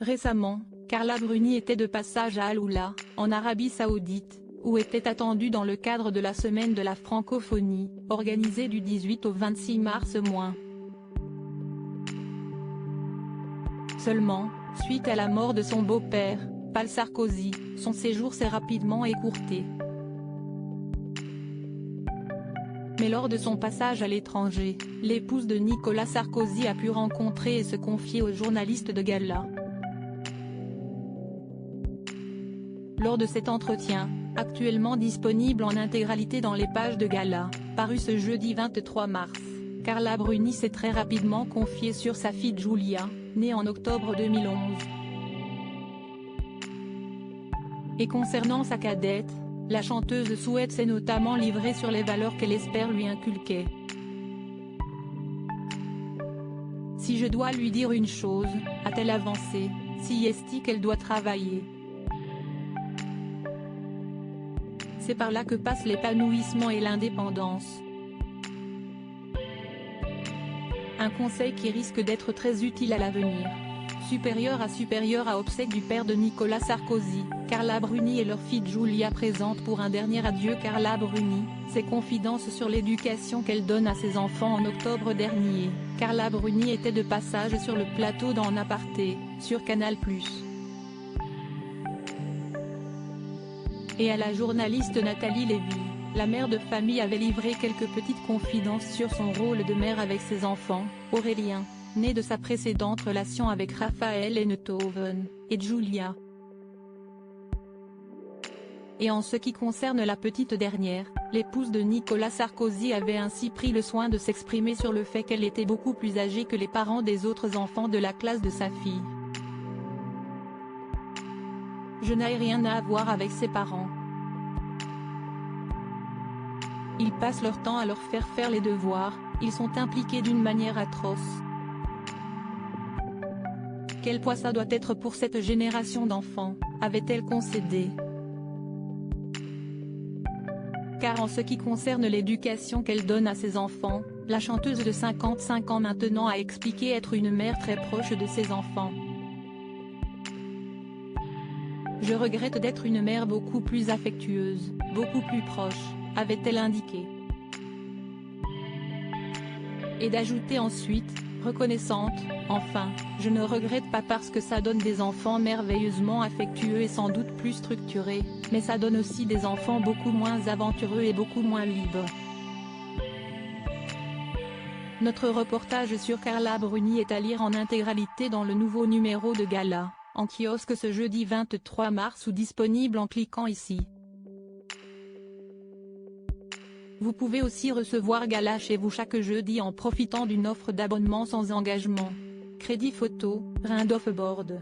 Récemment, Carla Bruni était de passage à Al-Oula, en Arabie Saoudite, où était attendue dans le cadre de la Semaine de la Francophonie, organisée du 18 au 26 mars. Seulement, suite à la mort de son beau-père, Paul Sarkozy, son séjour s'est rapidement écourté. Mais lors de son passage à l'étranger, l'épouse de Nicolas Sarkozy a pu rencontrer et se confier aux journalistes de Gala. Lors de cet entretien, actuellement disponible en intégralité dans les pages de Gala, paru ce jeudi 23 mars, Carla Bruni s'est très rapidement confiée sur sa fille Giulia, née en octobre 2011. Et concernant sa cadette, la chanteuse souhaite s'est notamment livrée sur les valeurs qu'elle espère lui inculquer. Si je dois lui dire une chose, a-t-elle avancé, si est-ce qu'elle doit travailler. C'est par là que passe l'épanouissement et l'indépendance. Un conseil qui risque d'être très utile à l'avenir. Supérieure à obsèques du père de Nicolas Sarkozy, Carla Bruni et leur fille Giulia présentent pour un dernier adieu Carla Bruni, ses confidences sur l'éducation qu'elle donne à ses enfants en octobre dernier. Carla Bruni était de passage sur le plateau d'En Aparté, sur Canal+. Et à la journaliste Nathalie Lévy, la mère de famille avait livré quelques petites confidences sur son rôle de mère avec ses enfants, Aurélien, né de sa précédente relation avec Raphaël Enthoven, et Giulia. Et en ce qui concerne la petite dernière, l'épouse de Nicolas Sarkozy avait ainsi pris le soin de s'exprimer sur le fait qu'elle était beaucoup plus âgée que les parents des autres enfants de la classe de sa fille. Je n'ai rien à voir avec ses parents. Ils passent leur temps à leur faire les devoirs, ils sont impliqués d'une manière atroce. Quel poids ça doit être pour cette génération d'enfants, avait-elle concédé. Car en ce qui concerne l'éducation qu'elle donne à ses enfants, la chanteuse de 55 ans maintenant a expliqué être une mère très proche de ses enfants. Je regrette d'être une mère beaucoup plus affectueuse, beaucoup plus proche, avait-elle indiqué. Et d'ajouter ensuite, reconnaissante, enfin, je ne regrette pas parce que ça donne des enfants merveilleusement affectueux et sans doute plus structurés, mais ça donne aussi des enfants beaucoup moins aventureux et beaucoup moins libres. Notre reportage sur Carla Bruni est à lire en intégralité dans le nouveau numéro de Gala, en kiosque ce jeudi 23 mars ou disponible en cliquant ici. Vous pouvez aussi recevoir Gala chez vous chaque jeudi en profitant d'une offre d'abonnement sans engagement. Crédit photo, Rindoff Board.